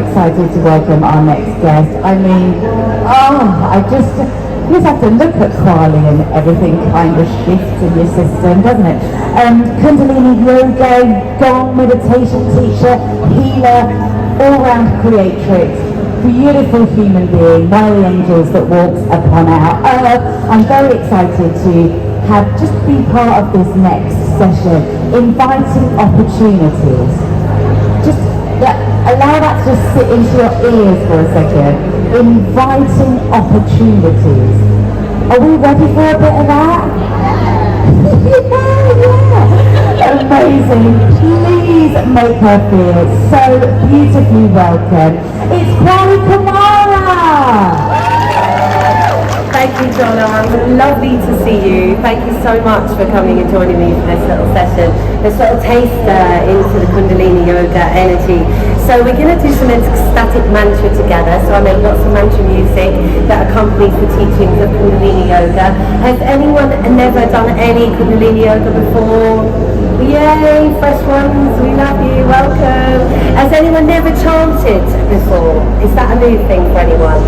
excited to welcome our next guest. I mean, I just have to look at Kwali and everything kind of shifts in your system, doesn't it? Kundalini yoga, Gong meditation teacher, healer, all-round creatrix, beautiful human being, one of the angels that walks upon our earth. I'm very excited to just be part of this next session, inviting opportunities. Just allow that to just sit into your ears for a second. Inviting opportunities. Are we ready for a bit of that? Yeah. Amazing. Please make her feel so beautifully welcome. It's Kwali Kumara. Thank you, Donna. Lovely to see you. Thank you so much for coming and joining me for this little session, this little taster into the Kundalini yoga energy. So we're going to do some ecstatic mantra together. So I make lots of mantra music that accompanies the teachings of Kundalini yoga. Has anyone never done any Kundalini yoga before? Yay, fresh ones, we love you, welcome. Has anyone never chanted before? Is that a new thing for anyone?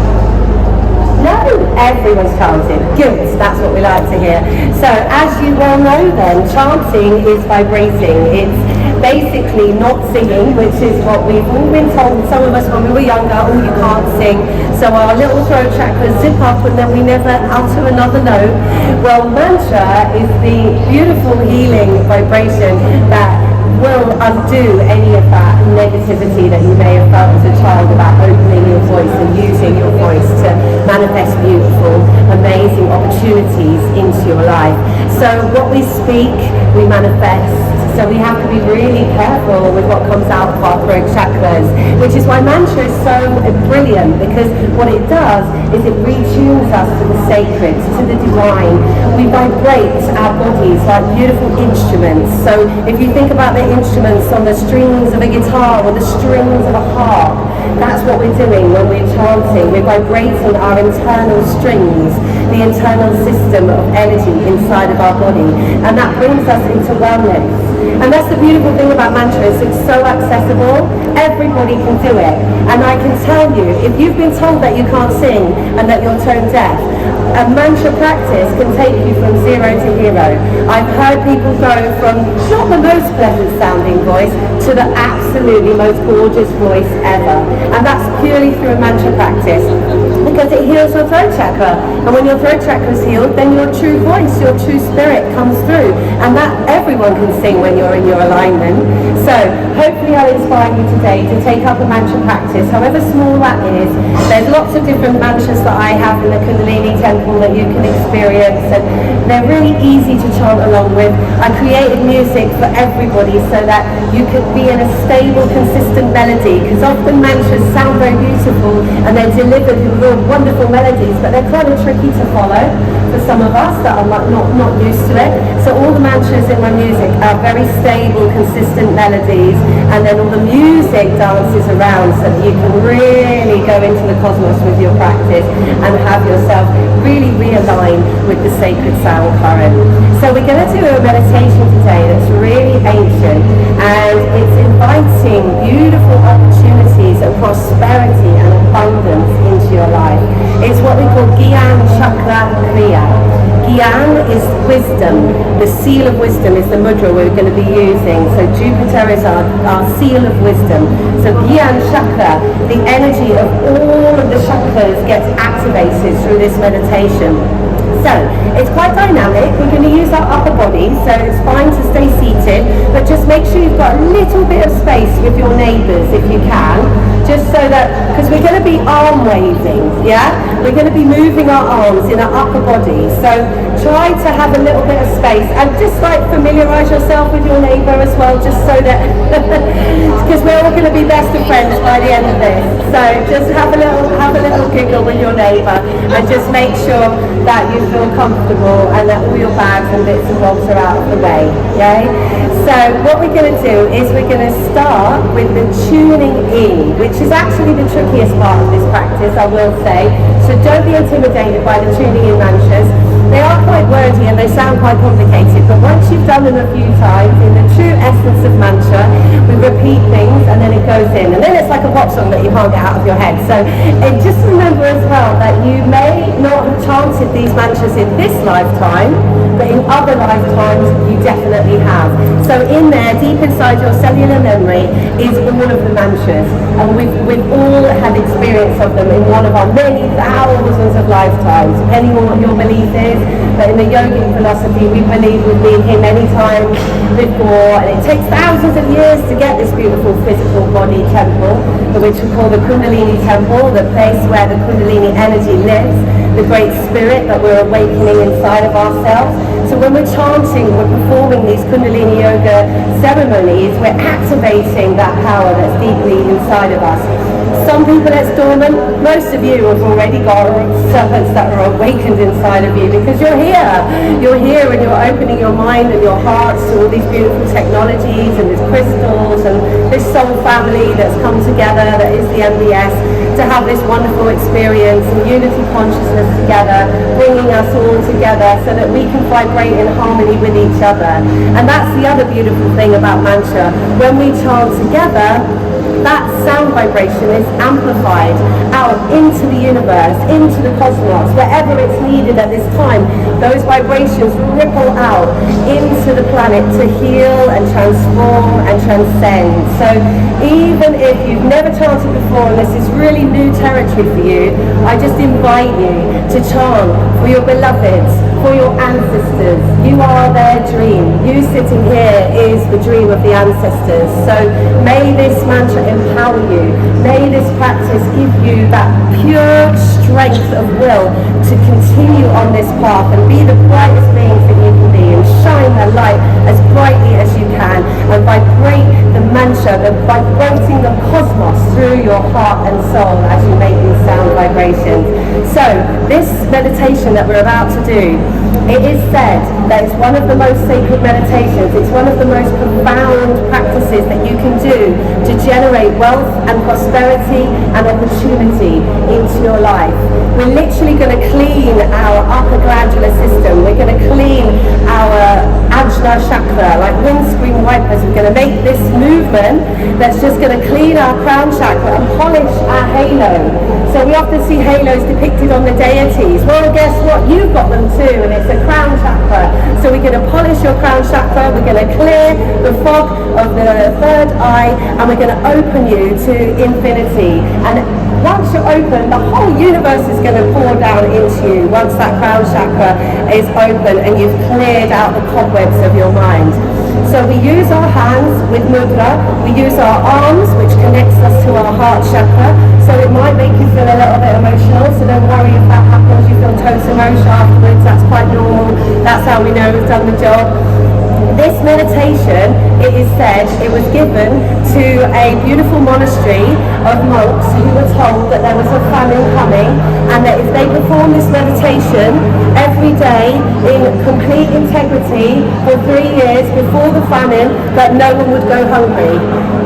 No, everyone's chanting. Good, that's what we like to hear. So, as you well know then, chanting is vibrating. It's basically not singing, which is what we've all been told, some of us when we were younger, oh, you can't sing. So our little throat chakras zip up and then we never utter another note. Well, mantra is the beautiful healing vibration that will undo any of that negativity that you may have felt as a child about opening your voice and using your voice to manifest beautiful, amazing opportunities into your life. So what we speak, we manifest. So we have to be really careful with what comes out of our throat chakras, which is why mantra is so brilliant, because what it does is it retunes us to the sacred, to the divine. We vibrate our bodies like beautiful instruments. So if you think about the instruments on the strings of a guitar or the strings of a harp, that's what we're doing when we're chanting. We're vibrating our internal strings, the internal system of energy inside of our body, and that brings us into wellness. And that's the beautiful thing about mantras, it's so accessible, everybody can do it. And I can tell you, if you've been told that you can't sing and that you're tone deaf, a mantra practice can take you from zero to hero. I've heard people go from not the most pleasant sounding voice to the absolutely most gorgeous voice ever. And that's purely through a mantra practice, because it heals your throat chakra. And when your throat chakra is healed, then your true voice, your true spirit comes through. And that everyone can sing when you're in your alignment. So hopefully I'll inspire you today to take up a mantra practice, however small that is. There's lots of different mantras that I have in the Kundalini temple that you can experience, and they're really easy to chant along with. I created music for everybody so that you could be in a stable, consistent melody, because often mantras sound very beautiful and they're delivered with real wonderful melodies, but they're kind of tricky to follow for some of us that are not used to it. So all the mantras in my music are very stable, consistent melodies, and then all the music dances around so that you can really go into the cosmos with your practice and have yourself really realign with the sacred sound current. So we're going to do a meditation today that's really ancient, and it's inviting beautiful opportunities and prosperity and abundance into your life. It's what we call Gyan Chakra Kriya. Gyan is wisdom. The seal of wisdom is the mudra we're going to be using. So Jupiter is our seal of wisdom. So Gyan Chakra, the energy of all of the chakras gets activated through this meditation. So it's quite dynamic. We're going to use our upper body, so it's fine to stay seated, but just make sure you've got a little bit of space with your neighbours if you can, just so that, because we're going to be arm waving, yeah? We're going to be moving our arms in our upper body, so try to have a little bit of space, and just like familiarise yourself with your neighbour as well, just so that, because we're all going to be best of friends by the end of this. So just have a little giggle with your neighbour, and just make sure that you feel comfortable and that all your bags and bits and bobs are out of the way, okay? So what we're going to do is we're going to start with the tuning in, which is actually the trickiest part of this practice, I will say. So don't be intimidated by the tuning in mantras. They are quite wordy and they sound quite complicated, but once you've done them a few times, in the true essence of mantra, we repeat things and then it goes in. And then it's like a pop song that you can't get out of your head. So just remember as well that you may not have chanted these mantras in this lifetime, but in other lifetimes you definitely have. So in there, deep inside your cellular memory, is all of the mantras. And we've all had experience of them in one of our many thousands of lifetimes, depending on what your belief is. But in the yogic philosophy, we believe we've been here many times before, and it takes thousands of years to get this beautiful physical body temple, which we call the Kundalini temple, the place where the Kundalini energy lives, the great spirit that we're awakening inside of ourselves. So when we're chanting, we're performing these Kundalini yoga ceremonies, we're activating that power that's deeply inside of us. Some people it's dormant. Most of you have already got serpents that are awakened inside of you because you're here. You're here and you're opening your mind and your hearts to all these beautiful technologies and these crystals and this soul family that's come together, that is the MBS, to have this wonderful experience and unity consciousness together, bringing us all together so that we can vibrate in harmony with each other. And that's the other beautiful thing about mantra. When we chant together, that sound vibration is amplified out into the universe, into the cosmos, wherever it's needed at this time. Those vibrations ripple out into the planet to heal and transform and transcend. So even if you've never chanted before and this is really new territory for you, I just invite you to chant for your beloveds, for your ancestors. You are their dream. You sitting here is the dream of the ancestors. So may this mantra empower you. May this practice give you that pure strength of will to continue on this path and be the brightest beings that you can be and shine the light as brightly as you can and vibrate the mantra, vibrating the cosmos through your heart and soul as you make these sound vibrations. So this meditation that we're about to do, it is said that it's one of the most sacred meditations. It's one of the most profound practices that you can do to generate wealth and prosperity and opportunity into your life. We're literally going to clean our upper glandular system. We're going to clean our Ajna chakra like windscreen wipers. We're going to make this movement that's just going to clean our crown chakra and polish our halo. So we often see halos depicted on the deities. Well, guess what? You've got them too, and it's a crown chakra. So we're going to polish your crown chakra. We're going to clear the fog of the third eye, and we're going to open you to infinity. And once you're open, the whole universe is going to pour down into you once that crown chakra is open and you've cleared out the cobwebs of your mind. So we use our hands with mudra, we use our arms, which connects us to our heart chakra. So it might make you feel a little bit emotional, so don't worry if that happens, you feel total emotion afterwards, that's quite normal, that's how we know we've done the job. This meditation, it is said, it was given to a beautiful monastery of monks who were told that there was a famine coming and that if they performed this meditation every day in complete integrity for 3 years before the famine, that no one would go hungry.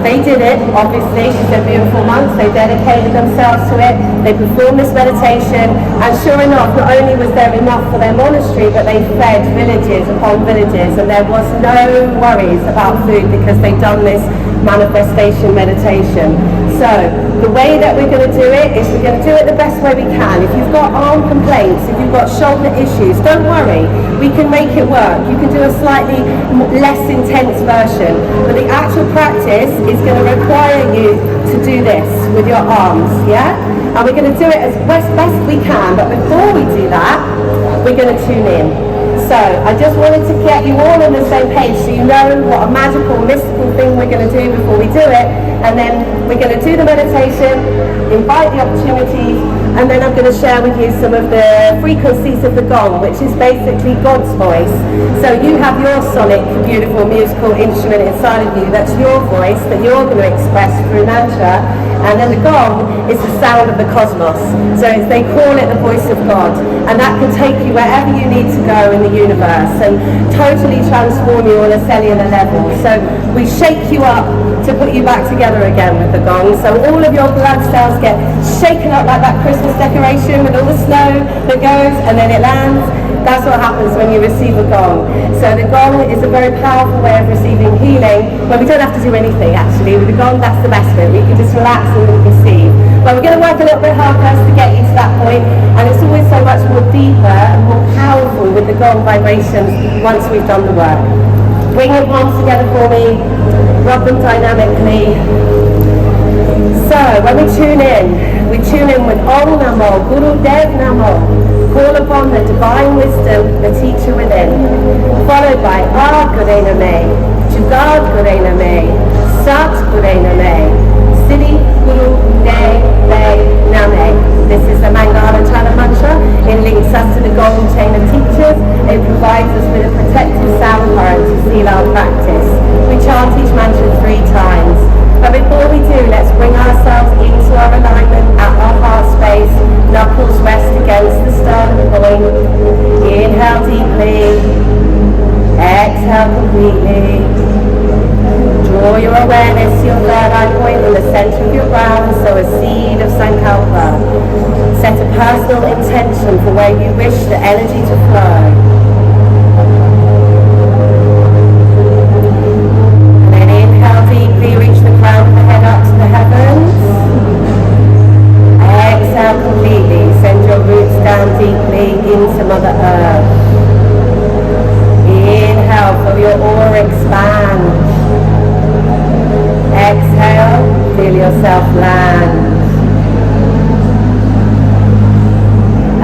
They did it, obviously, because they're beautiful monks, they dedicated themselves to it, they performed this meditation, and sure enough, not only was there enough for their monastery, but they fed villages upon villages, and there was no worries about food because they'd done this manifestation meditation. So the way that we're going to do it is we're going to do it the best way we can. If you've got arm complaints, if you've got shoulder issues, don't worry, we can make it work. You can do a slightly less intense version, but the actual practice is going to require you to do this with your arms, yeah? And we're going to do it as best we can, but before we do that, we're going to tune in. So I just wanted to get you all on the same page so you know what a magical, mystical thing we're going to do before we do it, and then we're going to do the meditation, invite the opportunities, and then I'm going to share with you some of the frequencies of the Gong, which is basically God's voice. So you have your sonic, beautiful musical instrument inside of you, that's your voice that you're going to express through mantra, and then the Gong is the sound of the cosmos. So they call it the voice of God, and that can take you wherever you need to go in the universe and totally transform you on a cellular level. So we shake you up to put you back together again with the Gong. So all of your blood cells get shaken up like that Christmas decoration with all the snow that goes and then it lands. That's what happens when you receive a gong. So the gong is a very powerful way of receiving healing, but we don't have to do anything actually. With the gong, that's the best bit. We can just relax and receive. But we're going to work a little bit hard first to get you to that point, and it's always so much more deeper and more powerful with the gong vibrations once we've done the work. Bring your palms together for me, rub them dynamically. So when we tune in with Om Namo, Guru Dev Namo, call upon the divine wisdom, the teacher within, followed by Gure Name, Jugad Gure Name, Sat Gure Name, Siddhi Guru Dev Name. This is the Mangala Chala mantra. It links us to the golden chain of teachers. It provides us with a protective sound current to seal our practice. We chant each mantra 3 times. But before we do, let's bring ourselves into our alignment at our heart space. Knuckles rest against the sternum point. Inhale deeply. Exhale completely. Draw your awareness to your third eye point in the center of your brow, so a seed of Sankalpa. Set a personal intention for where you wish the energy to flow. Reach the crown of the head up to the heavens. Exhale completely. Send your roots down deeply into Mother Earth. Inhale, feel your aura expand. Exhale, feel yourself land.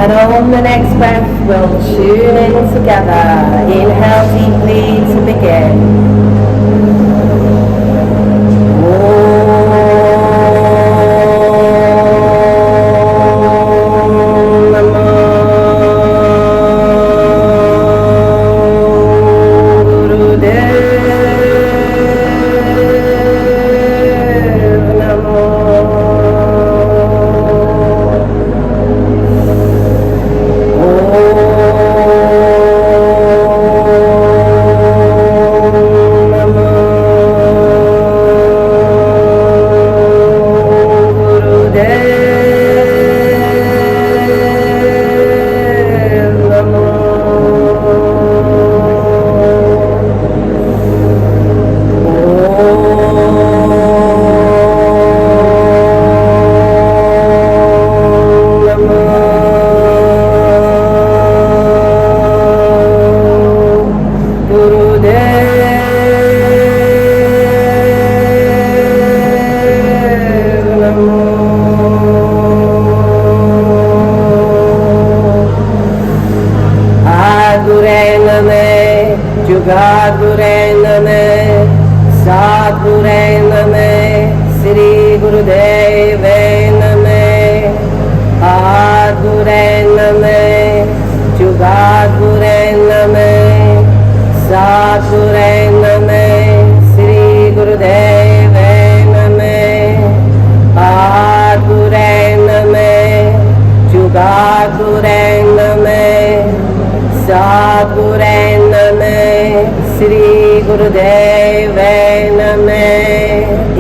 And on the next breath, we'll tune in together. Inhale deeply to begin.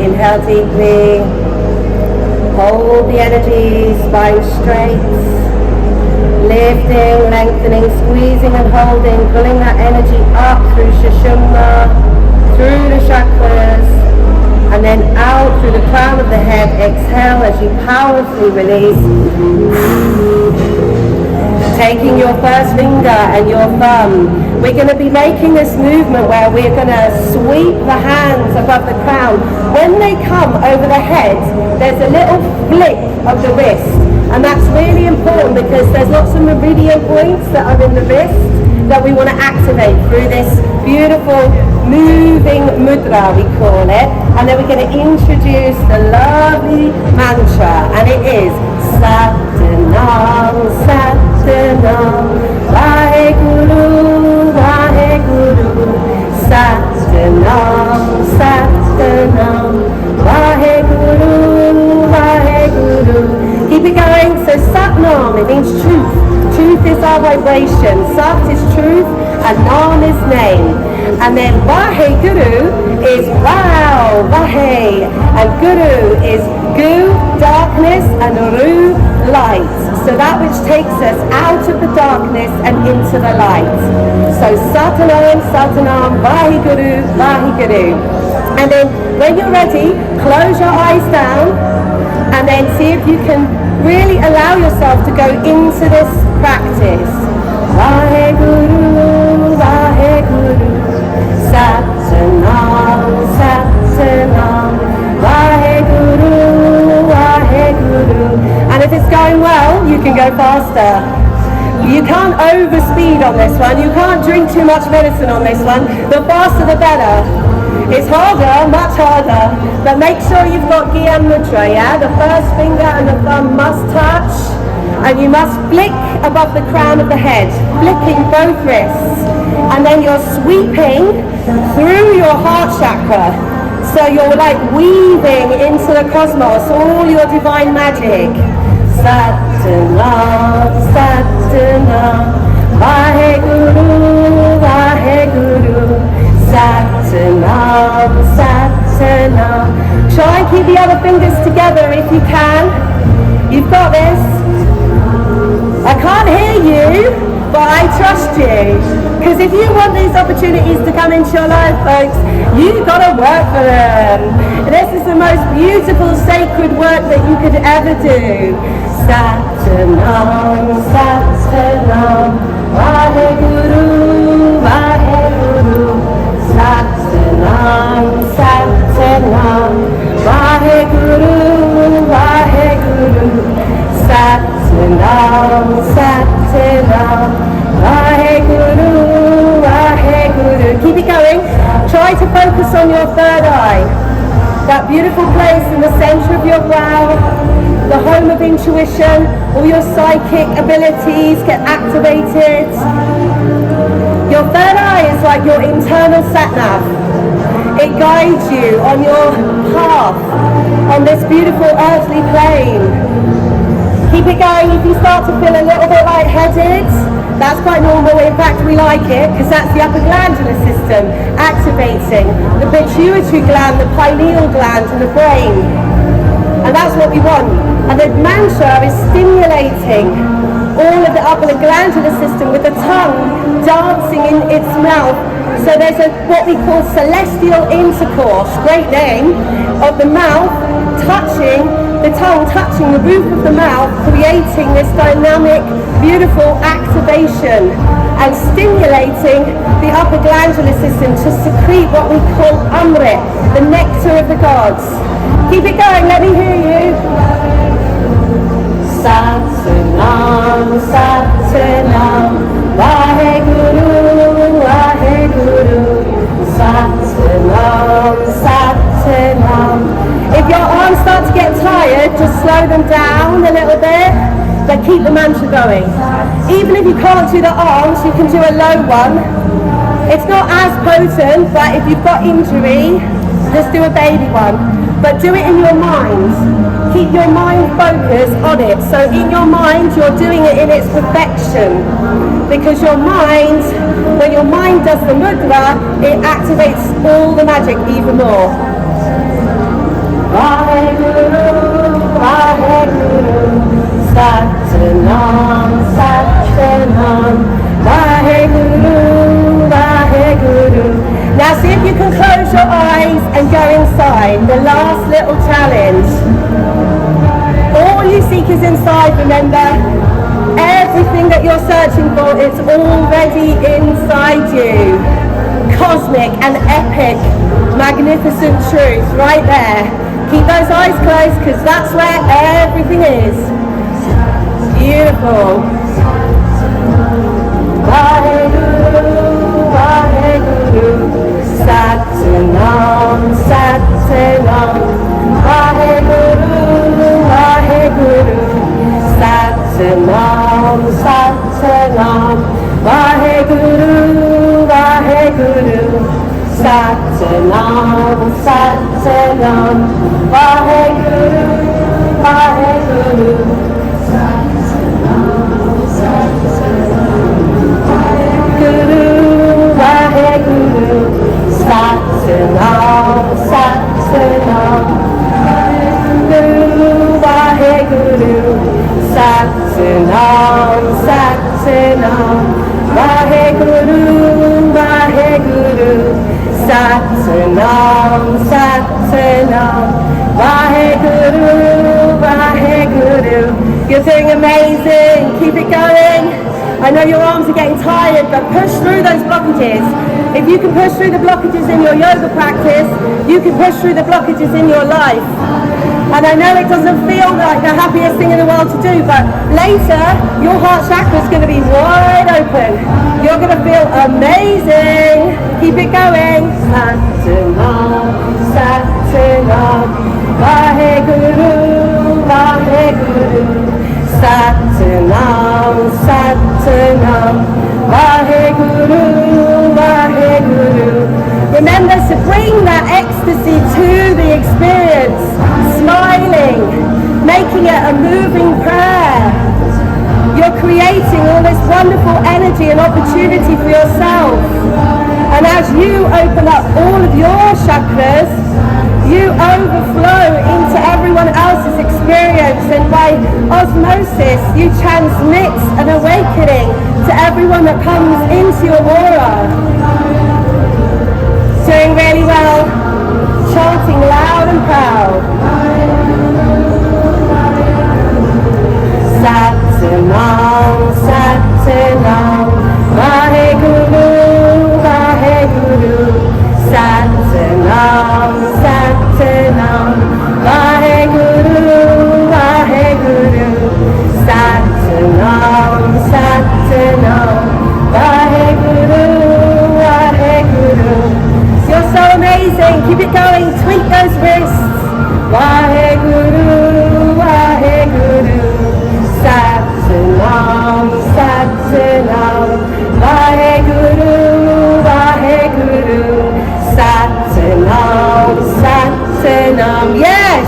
Inhale deeply. Hold the energy, spine straight. Lifting, lengthening, squeezing and holding, pulling that energy up through Sushumna, through the chakras, and then out through the crown of the head. Exhale as you powerfully release. Taking your first finger and your thumb, we're going to be making this movement where we're going to sweep the hands above the crown. When they come over the head, there's a little flick of the wrist, and that's really important because there's lots of meridian points that are in the wrist that we want to activate through this beautiful moving mudra, we call it. And then we're going to introduce the lovely mantra, and it is Satanam, Satanam, Vaheguru, Vaheguru, Satanam, Satanam, Vaheguru, Vaheguru. Keep it going. So Satnam, it means truth. Truth is our vibration. Sat is truth and Nam is name. And then Vaheguru is wow, Vahe. And Guru is gu, darkness, and Ru, light. So that which takes us out of the darkness and into the light. So Satanam, Satanam, Vaheguru, Vaheguru. And then when you're ready, close your eyes down and then see if you can really allow yourself to go into this practice. Vaheguru, Vaheguru, Satanam, Satanam, Vaheguru, Vaheguru. And if it's going well, you can go faster. You can't overspeed on this one. You can't drink too much medicine on this one. The faster the better. It's harder, much harder, but make sure you've got Gyan Mudra, yeah? The first finger and the thumb must touch, and you must flick above the crown of the head, flicking both wrists, and then you're sweeping through your heart chakra. So you're like weaving into the cosmos, all your divine magic. Satanam, Satanam, Vaheguru, Vaheguru, Satanam, Satanam. Try and keep the other fingers together if you can. You've got this. I can't hear you, but I trust you. Because if you want these opportunities to come into your life, folks, you've got to work for them. This is the most beautiful, sacred work that you could ever do. Satanam, Satanam, Vaheguru, Vaheguru, Satanam, Satanam, Vaheguru, Vaheguru, Satanam, Satanam, Vaheguru, Vaheguru. Keep it going. Try to focus on your third eye. That beautiful place in the center of your brow, the home of intuition. All your psychic abilities get activated. Your third eye is like your internal sat-nav. It guides you on your path on this beautiful earthly plane. Keep it going. If you start to feel a little bit lightheaded, that's quite normal. In fact, we like it because that's the upper glandular system activating the pituitary gland, the pineal gland, and the brain. And that's what we want. And the mantra is stimulating all of the upper glandular system with the tongue dancing in its mouth. So there's what we call celestial intercourse, great name, of the mouth touching, the tongue touching the roof of the mouth, creating this dynamic, beautiful activation and stimulating the upper glandular system to secrete what we call amrit, the nectar of the gods. Keep it going, let me hear you. Satanam, Satanam, Vaheguru, Vaheguru, Satanam, Satanam. If your arms start to get tired, just slow them down a little bit, but keep the mantra going. Even if you can't do the arms, you can do a low one. It's not as potent, but if you've got injury, just do a baby one. But do it in your mind. Keep your mind focused on it. So in your mind, you're doing it in its perfection. Because your mind, when your mind does the mudra, it activates all the magic even more. Vaheguru, Vaheguru, Satanam, Satanam, Vaheguru, Vaheguru. Now see if you can close your eyes and go inside. The last little challenge. All you seek is inside, remember. Everything that you're searching for is already inside you. Cosmic and epic, magnificent truth right there. Keep those eyes closed because that's where everything is. Beautiful. Vaheguru, Vaheguru, Satanam, Satanam, Vaheguru, Vaheguru, Satanam, Satanam, Vaheguru, Vaheguru, Satanam, Satanam, Vaheguru, Vaheguru, Satanam, Satanam, Vaheguru, Vaheguru, Satanam, Satanam, Vaheguru, Vaheguru, Satanam. Satnam, Vaheguru, Vaheguru, Satnam, Satnam, Vaheguru, Vaheguru. You're doing amazing. Keep it going. I know your arms are getting tired, but push through those blockages. If you can push through the blockages in your yoga practice, you can push through the blockages in your life. And I know it doesn't feel like the happiest thing in the world to do, but later, your heart chakra is going to be wide open. You're going to feel amazing. Keep it going. Satnam, Satnam, Vaheguru, Vaheguru. Satnam, Satnam, Vaheguru, Vaheguru. Remember to bring that ecstasy to the experience, smiling, making it a moving prayer. You're creating all this wonderful energy and opportunity for yourself. And as you open up all of your chakras, you overflow into everyone else's experience, and by osmosis you transmit an awakening to everyone that comes into your aura. Doing really well, chanting loud and proud. Satnam, Satnam, Vaheguru, Vaheguru. Satnam, Satnam, Vaheguru, Vaheguru. Satnam, Satnam, Vaheguru, Vaheguru. You're so amazing. Keep it going. Tweak those wrists. Vaheguru, Vaheguru. Satnam, Satnam, Vaheguru, Vaheguru. Satnam, Satnam. Yes!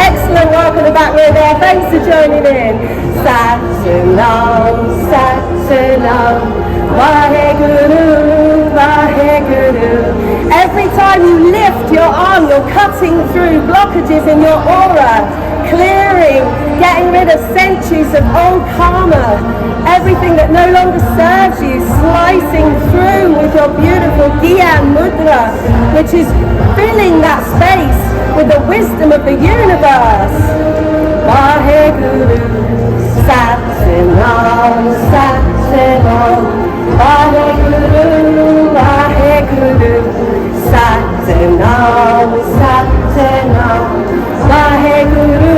Excellent work on the back row there. Thanks for joining in. Satnam, Satnam, Vaheguru, Vaheguru. Every time you lift your arm, you're cutting through blockages in your aura, clearing, getting rid of centuries of old karma, everything that no longer serves you, slicing through with your beautiful Gyan Mudra, which is filling that space with the wisdom of the universe. Vaheguru, Satnam, Satnam, Vaheguru, Vaheguru. Satnam, Satnam, Vaheguru,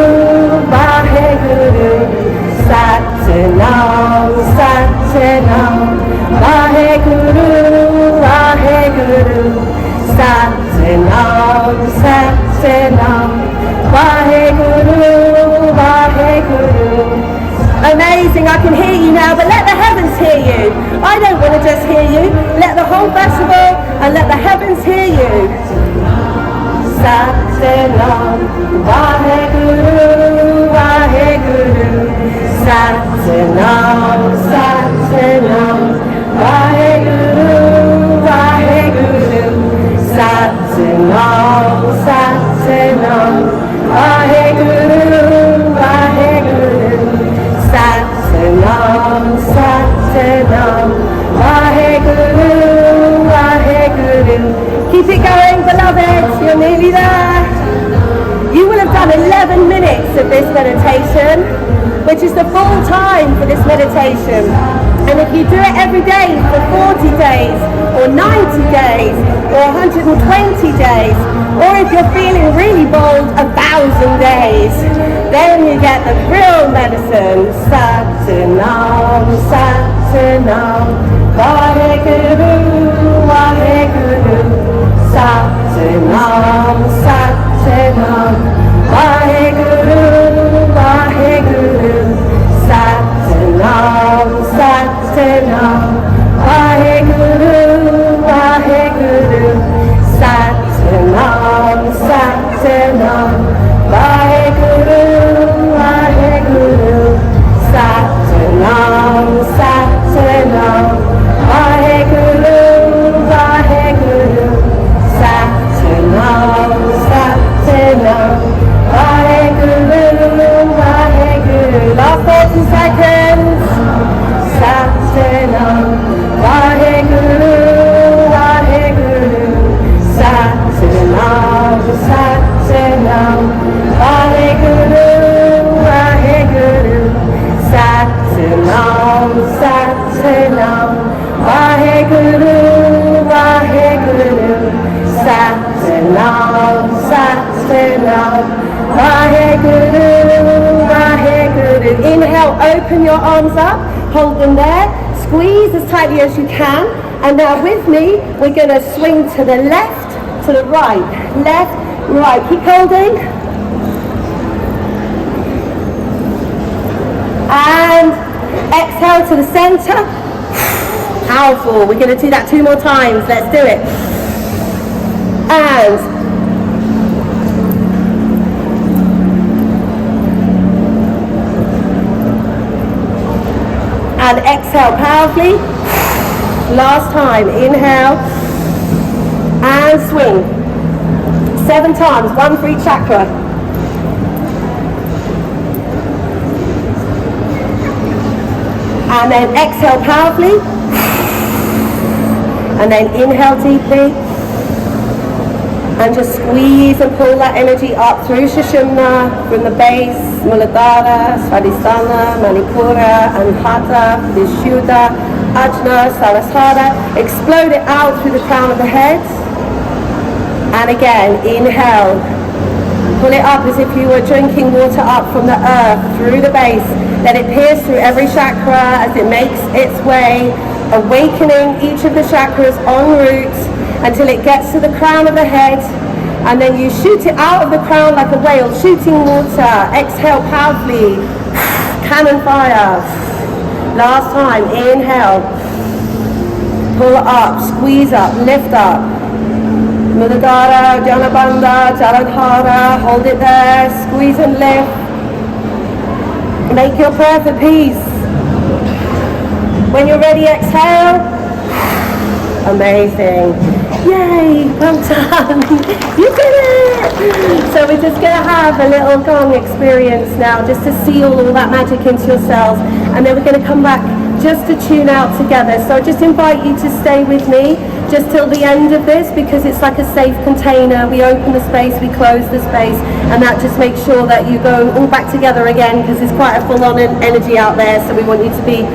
Vaheguru. Satnam, Satnam, Vaheguru, Vaheguru. Satnam, Satnam, Vaheguru, Vaheguru. Amazing, I can hear you now, but let the heavens hear you. I don't want to just hear you. Let the whole festival and let the heavens hear you. Satnam, Vaheguru, Vaheguru. Satnam, Satnam, Vaheguru, Vaheguru. Satnam, Satnam, Vaheguru, Vaheguru. Satnam, Satnam, Vaheguru, Vaheguru. Keep it going, beloved. You're nearly there. You will have done 11 minutes of this meditation, which is the full time for this meditation. And if you do it every day for 40 days, or 90 days, or 120 days, or if you're feeling really bold, 1,000 days, then you get the real medicine. Satnam, Satnam, Vaheguru, Vaheguru. Satnam, Satnam, Vaheguru, Vaheguru. Satnam, Satnam, Vaheguru, Vaheguru. Satnam, Satnam, Vaheguru, Vaheguru. Satnam, Satnam, Vaheguru, Vaheguru. Satnam, Satnam, Vaheguru, Waheguru, Waheguru. Inhale, open your arms up, hold them there, squeeze as tightly as you can, and now with me, we're going to swing to the left, to the right, left, right. Keep holding. And exhale to the center. Powerful. We're going to do that 2 more times. Let's do it. And exhale powerfully. Last time. Inhale. And swing. 7 times. 1 for each chakra. And then exhale powerfully. And then inhale deeply. And just squeeze and pull that energy up through Sushumna, from the base, Muladhara, Svadhisthana, Manipura, Anahata, Vishuddha, Ajna, Sahasrara. Explode it out through the crown of the head. And again, inhale. Pull it up as if you were drinking water up from the earth through the base. Let it pierce through every chakra as it makes its way, awakening each of the chakras en route until it gets to the crown of the head. And then you shoot it out of the crown like a whale, shooting water. Exhale powerfully. Cannon fire. Last time. Inhale. Pull up, squeeze up, lift up. Muladhara, Janabandha, Jaladhara, hold it there, squeeze and lift. Make your prayer for peace. When you're ready, exhale. Amazing. Yay, well done. You did it! So we're just going to have a little Gong experience now, just to seal all that magic into your cells. And then we're going to come back just to tune out together. So I just invite you to stay with me just till the end of this, because it's like a safe container. We open the space, we close the space, and that just makes sure that you go all back together again, because it's quite a full-on energy out there, so we want you to be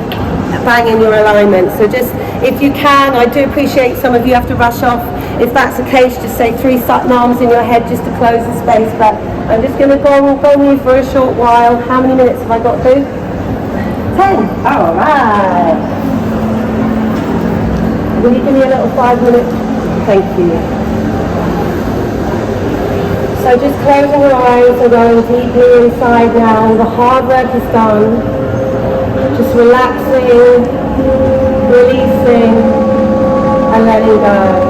bang in your alignment. So just, if you can, I do appreciate some of you have to rush off. If that's the case, just say 3 satnams in your head just to close the space. But I'm just going to go you for a short while. How many minutes have I got to? 10. All right. Will you give me a little 5 minutes? Thank you. So just closing your eyes and going deeply inside now. The hard work is done. Just relaxing, releasing, and letting go.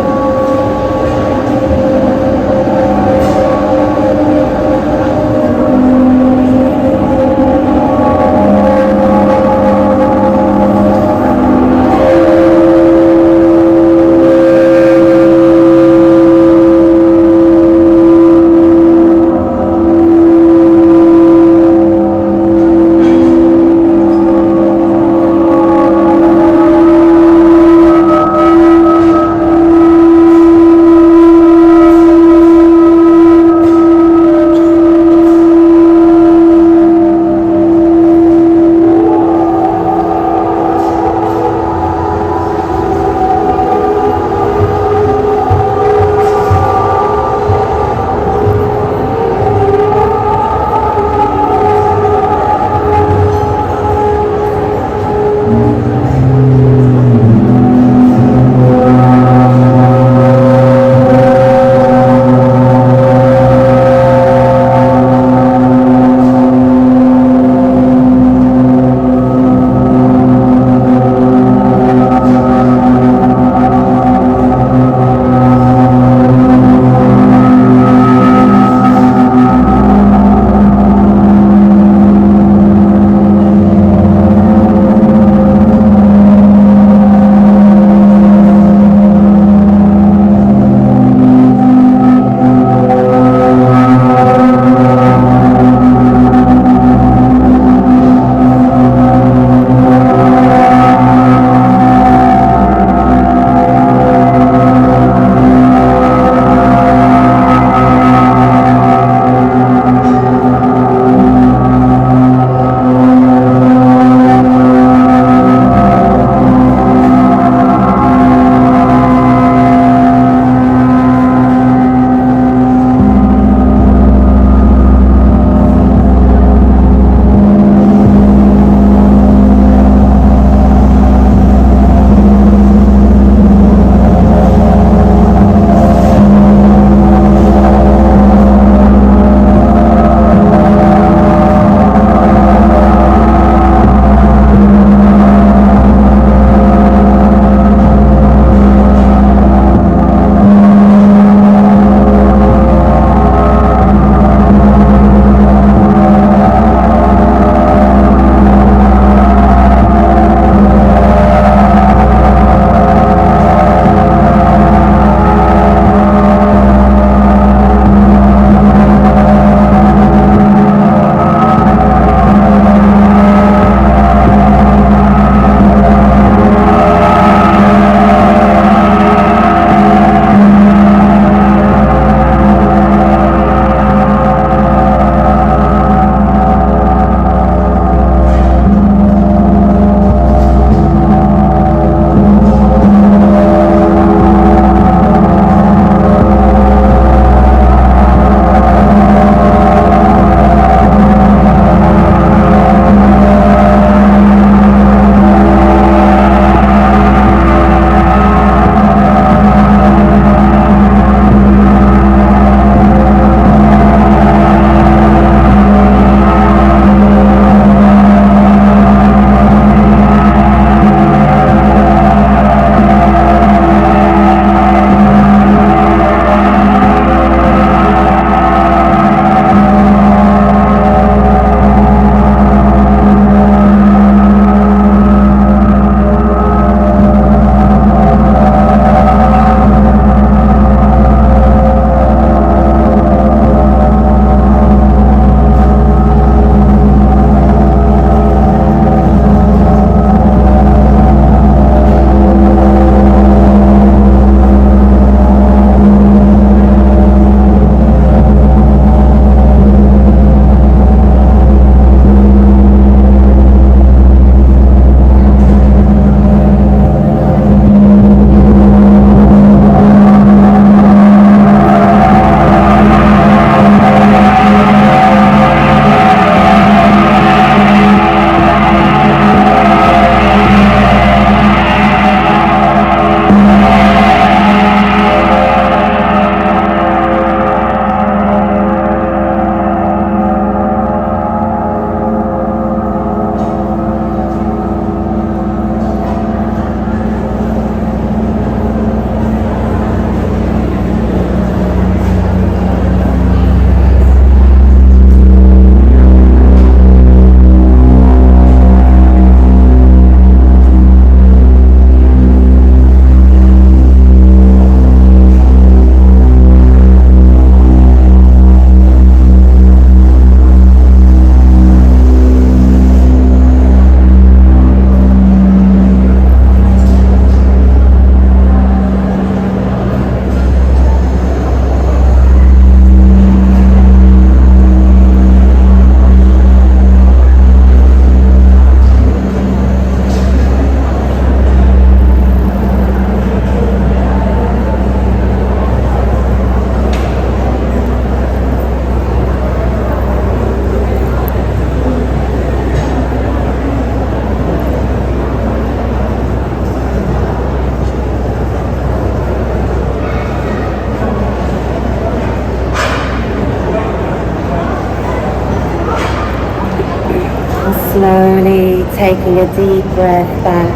Slowly taking a deep breath back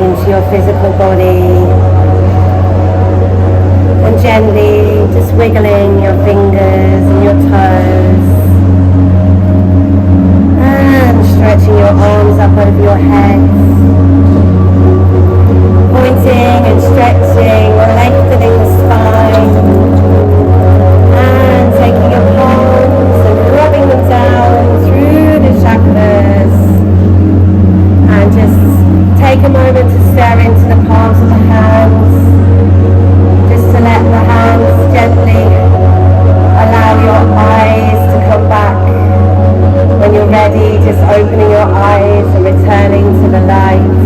into your physical body, and gently just wiggling your fingers and your toes, and stretching your arms up over your head, pointing and stretching, lengthening the spine, and taking your palms and rubbing them down through the chakras, and just take a moment to stare into the palms of the hands, just to let the hands gently allow your eyes to come back. When you're ready, just opening your eyes and returning to the light,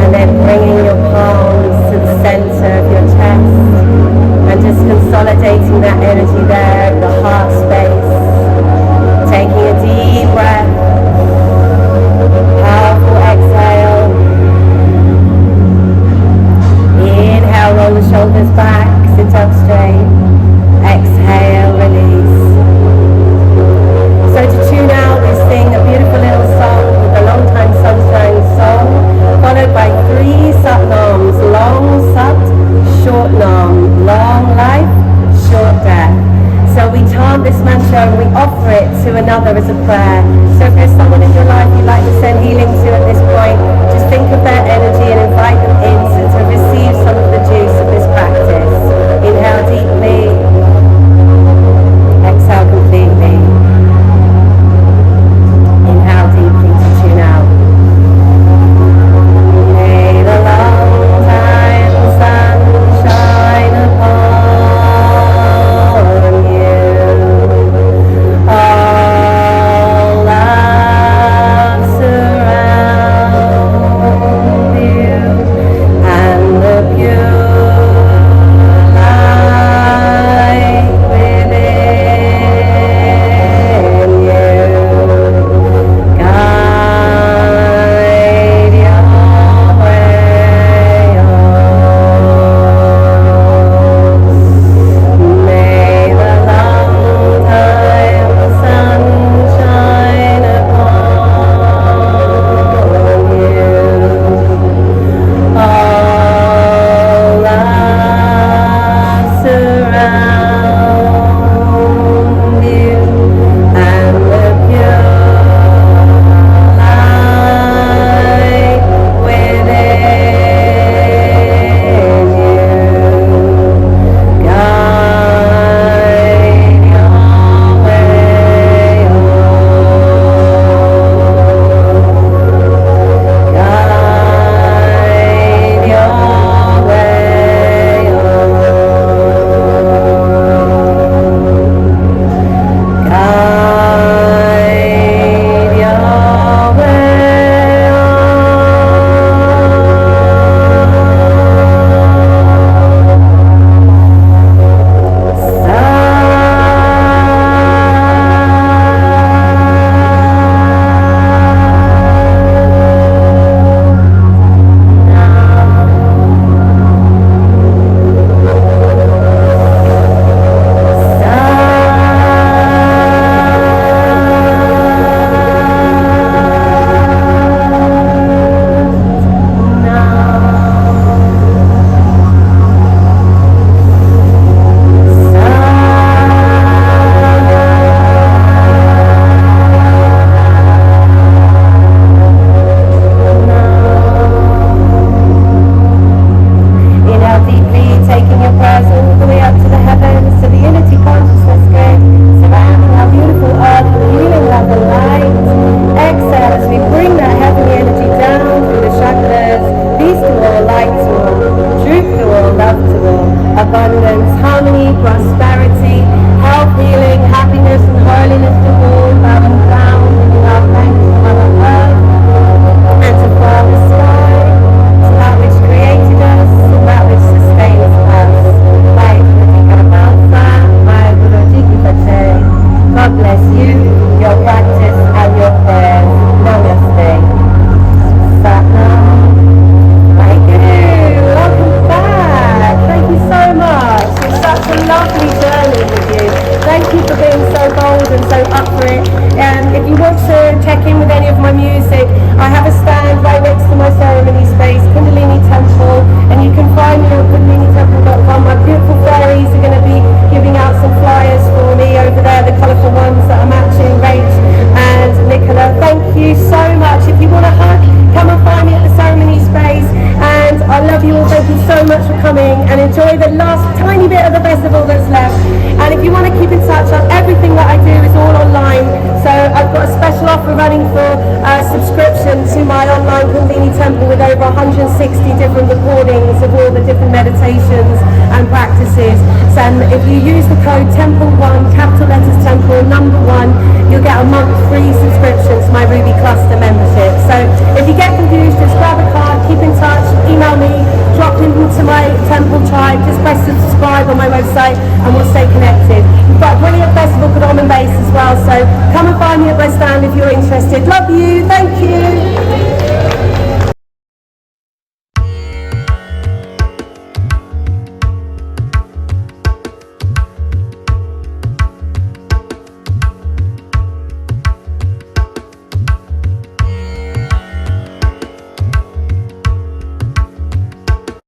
and then bringing your palms to the center of your chest and just consolidating that energy there in the heart space. Taking a deep breath, powerful exhale. Inhale, roll the shoulders back, sit up straight. Exhale, release. So to tune out, we sing a beautiful little song with the long time sunshine song, followed by 3 sat nams: long sat, short nam, long life, short death. So we chant this mantra and we offer it to another as a prayer. So if there's someone in your life you'd like to send healing to at this point, just think of their energy and invite them in to receive some of the juice of this practice. Inhale deeply, exhale completely. Inhale deeply to tune out. May the long time sun shine upon you. All love surround you, and the pure light if you want to check in with any of my music, I have a stand right next to my ceremony space, Kundalini Temple, and you can find me on kundalinitemple.com. My beautiful fairies are going to be giving out some flyers for me over there, the colourful ones that are matching Rach and Nicola. Thank you so much. If you want a hug, come and find me at the ceremony space, and I love you all. Thank you so much for coming, and enjoy the last tiny bit of the festival that's left. And if you want to keep in touch, everything that I do is all online, so I've got a special offer running for subscription to my online Kundalini Temple with over 160 different recordings of all the different meditations and practices. So if you use the code TEMPLE1, capital letters Temple, number 1, you'll get a month free subscription to my Ruby Cluster membership. So if you get confused, just grab a card, keep in touch, email me, drop into my Temple tribe, just press subscribe on my website and we'll stay connected. We've got a brilliant festival called On and Base as well, so come and find me at my stand if you're interested. Love you, thank you.